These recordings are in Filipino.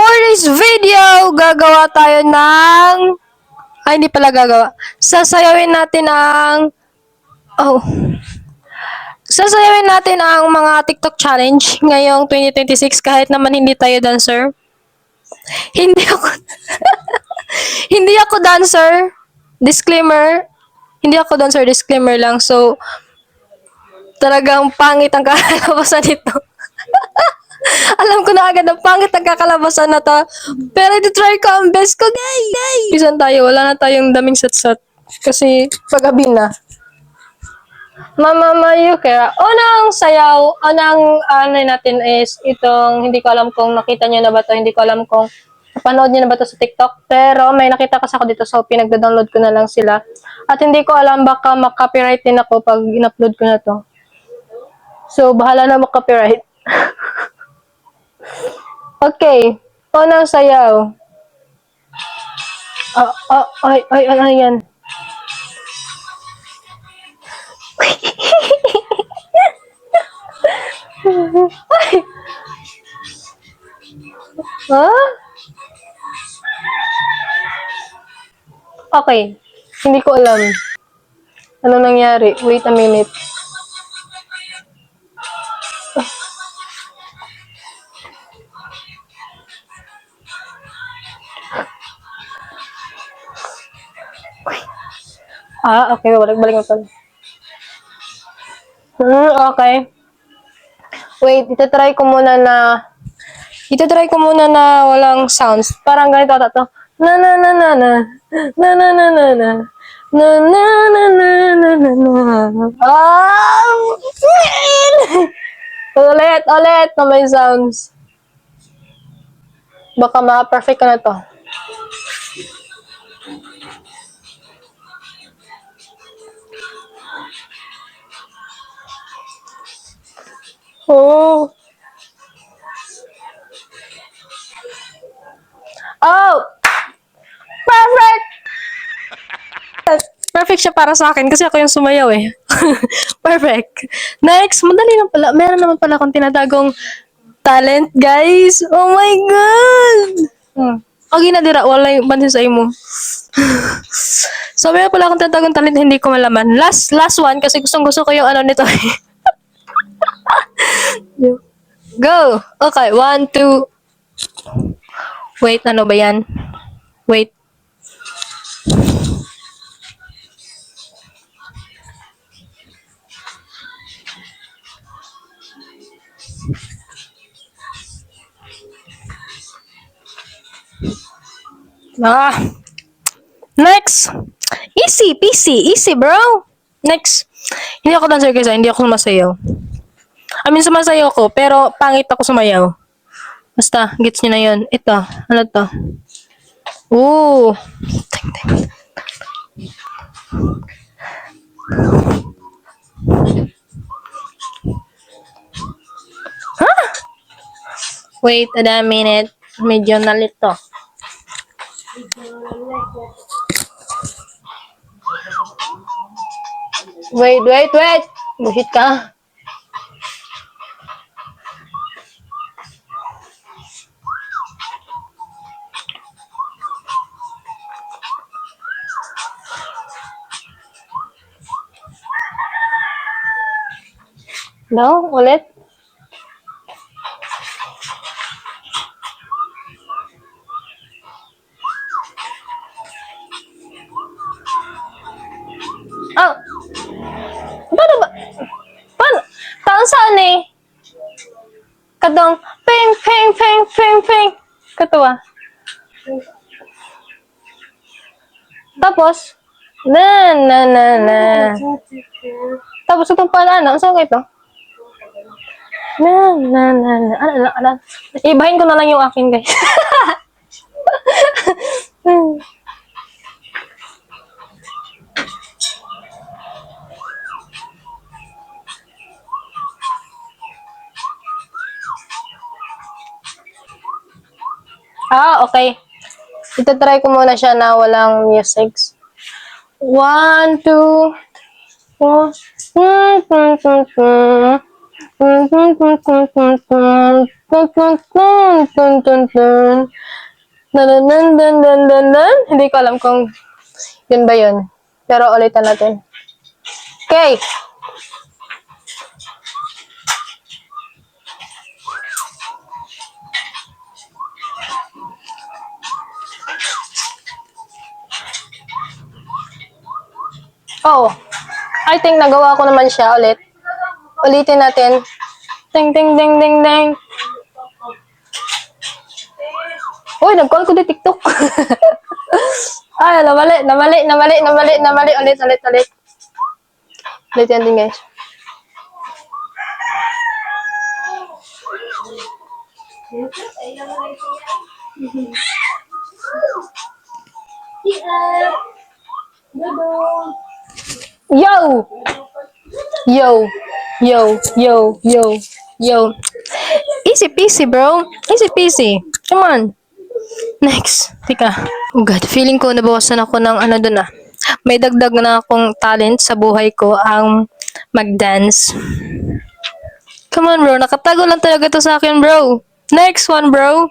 For this video, gagawa tayo ng... Ay, hindi pala gagawa. Sasayawin natin ang... Oh. Sasayawin natin ang mga TikTok challenge ngayong 2026 kahit naman hindi tayo dancer. Hindi ako... hindi ako dancer. Disclaimer. Hindi ako dancer. Disclaimer lang. So, talagang pangit ang kakalabasan nito. Alam ko na agad na pangit ang kakalabasan na to. Pero iti-try ko ang best ko, guys. Isan tayo, wala na tayong daming satsat. Kasi pag-gabi na. Mama Mayu, kaya unang sayaw, unang ano natin is itong, hindi ko alam kung nakita nyo na ba to, hindi ko alam kung napanood nyo na ba to sa TikTok. Pero may nakita kasi ako dito, so pinagda-download ko na lang sila. At hindi ko alam, baka mag-copyright din ako pag in-upload ko na to. So, bahala na mag-copyright. Okay, unang sayaw. Ano yan? Ha? Okay, hindi ko alam. Ano nangyari? Wait a minute. Okay. Balik mo pala. Okay. Wait, itatry ko muna na walang sounds. Parang ganito ata to. Na na na na na. Na na na na na. Na na na na na na na. Ulit na may sounds. Baka ma-perfect ko na to. Oh. Perfect! Perfect siya para sa akin kasi ako yung sumayaw eh. Perfect. Next, madali lang pala. Meron naman pala akong tinatagong talent, guys. Oh my God! Okay na dira, wala yung bansin sa imo. So, meron pala akong tinatagong talent hindi ko malaman. Last one kasi gustong-gusto ko yung ano nito eh. Go! Okay, 1, 2. Wait, ano ba yan? Wait. Next! Easy, peasy. Easy, bro. Next. Hindi ako dancer kasi hindi ako sumasayaw. I mean, sumasayaw ko, pero pangit ako sumayaw. Basta, gets nyo na yun. Ito, ano to? Ooh. Huh? Wait a minute. Medyo nalito. Wait. Buhit ka. No? Ulit? Paano ba? Paano saan eh? Kadong, ping. Katuwa. Tapos, na. Tapos, itong pala, ano? Saan ko ito? Na. Ano? Ibahin ko na lang yung akin, guys. Okay. Ito try ko muna siya na walang music. 1, 2, 4. Hindi ko alam kung yun ba yun. Pero ulitan natin. Okay. Oh, I think nagawa ko naman siya ulit. Ulitin natin. Ding, ding, ding, ding, ding. Uy, nag-call ko di TikTok. Ay, namali. Ulit. Ulit yan din, guys. Yo! Yo. Easy peasy, bro. Easy peasy. Come on. Next. Tika. Oh God, feeling ko nabawasan ako ng ano dun ah. May dagdag na akong talent sa buhay ko ang mag-dance. Come on, bro. Nakatago lang talaga to sa akin, bro. Next one, bro.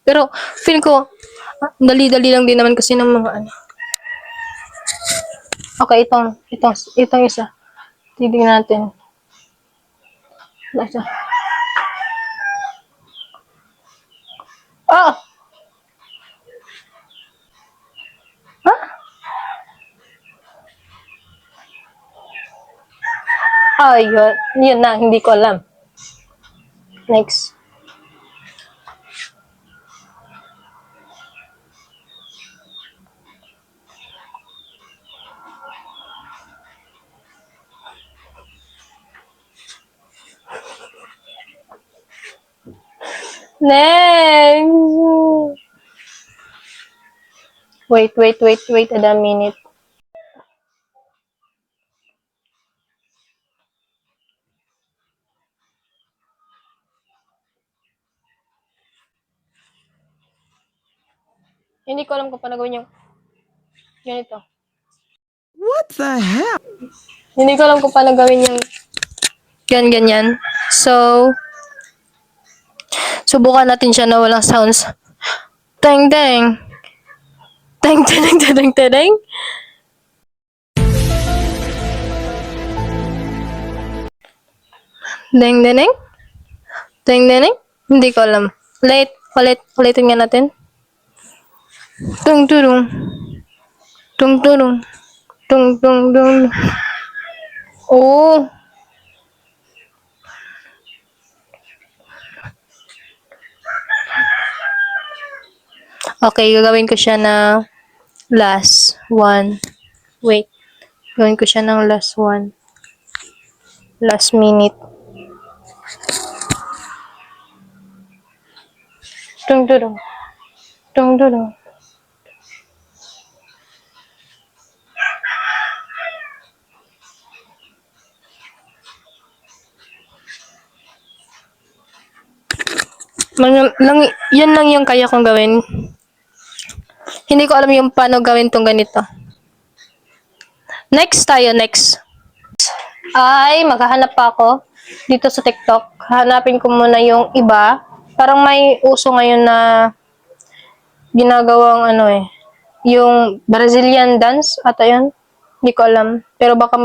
Pero, feeling ko, dali-dali lang din naman kasi ng mga ano. Okay, itong isa. Titignan natin. Isa. Oh! Huh? Ah, yun na, hindi ko alam. Next. Next! Wait a minute. Hindi ko alam kung paano gawin yung ganito. What the hell? Hindi ko alam kung paano gawin yung ganyan. So, subukan natin siya na walang sounds. Teng teng. Teng teng teng teng teng. Deng deng deng. Deng deng deng. Hindi ko alam. Ulitin nga natin. Tung turung. Tung turung. Tung tung tung. Oh. Okay, gagawin ko siya na last one. Wait. Gawin ko siya ng last one. Last minute. Tung turung. Tung turung. Yan lang yung kaya kong gawin. Hindi ko alam yung paano gawin tong ganito. Next. Ay, maghahanap pa ako dito sa TikTok. Hanapin ko muna yung iba. Parang may uso ngayon na ginagawang ano eh. Yung Brazilian dance ata yun. Hindi ko alam. Pero baka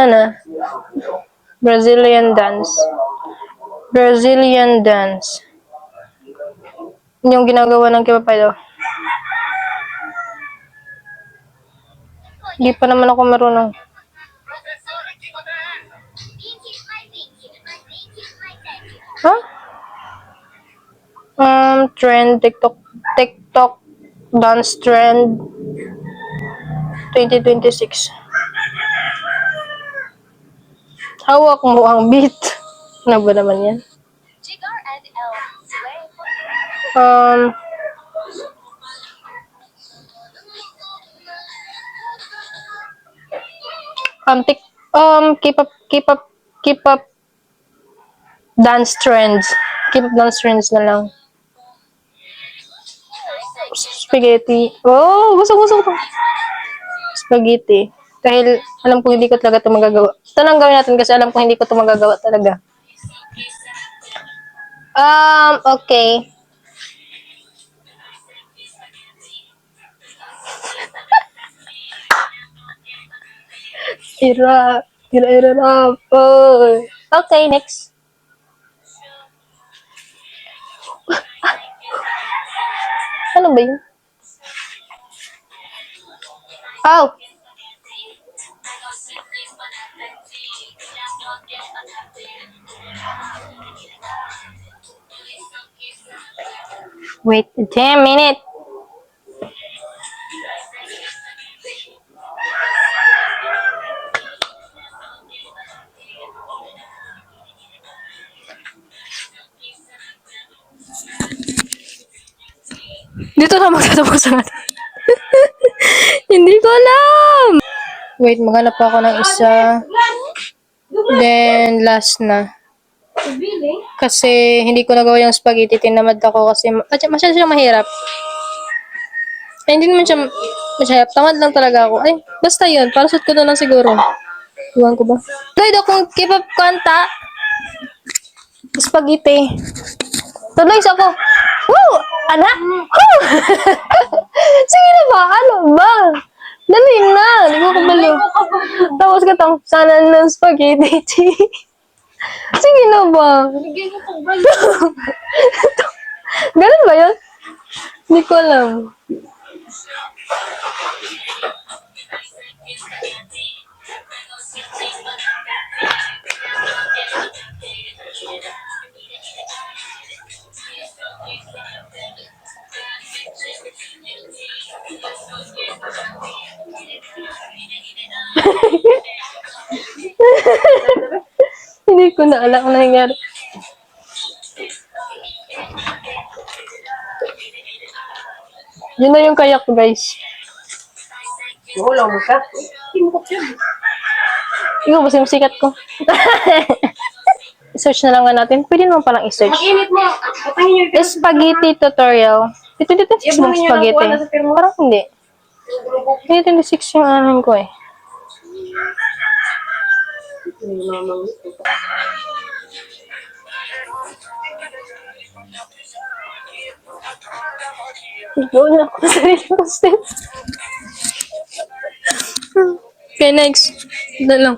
na. Brazilian dance. Yung ginagawa ng Kipapayo. Hindi pa naman ako marunong. Huh? Trend, TikTok dance trend 2026. Hawak mo ang beat. Ano ba naman yan? K-pop dance trends. K-pop dance trends na lang. Spaghetti. Oh, gusto ko. spaghetti. Dahil alam ko hindi ko talaga ito magagawa. Ito lang gawin natin kasi alam ko hindi ko ito magagawa talaga. Okay. Ira. Oh. Okay, next. Ano ba yun? Oh. Wait a damn minute. Dito na magtatapos ang atin. Hindi ko alam. Wait, maghanap pa ako ng isa. Then, last na. Kasi, hindi ko nagawa yung spaghetti. Tinamad ako kasi, masyado siyang mahirap. Ay, hindi naman siya masyadong. Tamad lang talaga ako. Ay, basta yun. Para suit ko na lang siguro. Iwan ko ba? Tuloy akong K-pop kanta. Spaghetti. Tuloy ako. Woo! Anak! Woo! Sige na ba? Ano ba? Dali na. Hindi ko kabalo. Tapos ka tang sana ng spaghetti. Sige na ba? Ganun ba yun? Hindi ko alam. Hindi ko na alam ang nangyari. Yun na yung kayak, guys. Wala mo ka. Ikaw, basta yung sikat ko. I-search na lang nga natin. Pwede naman palang i-search. Mag-init mo. Patangin yung Spaghetti tutorial. Dito, Yung yung mga spaghetti. nakuha na sa firma. Parang hindi. 2026 yung anin ko eh. Ikaw na ako sa sarili ko steps. Okay, next. Ito lang.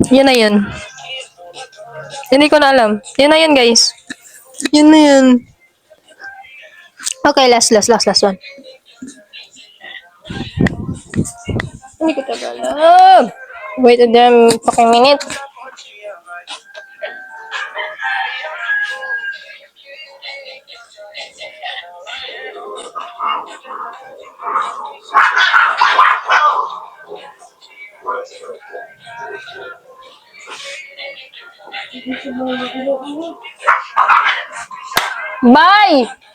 Yun na yun. Hindi ko na alam. Yun na yun, guys. Yun na yun. Okay, last one. Hindi ko talaga alam. Wait a damn fucking minute. Bye!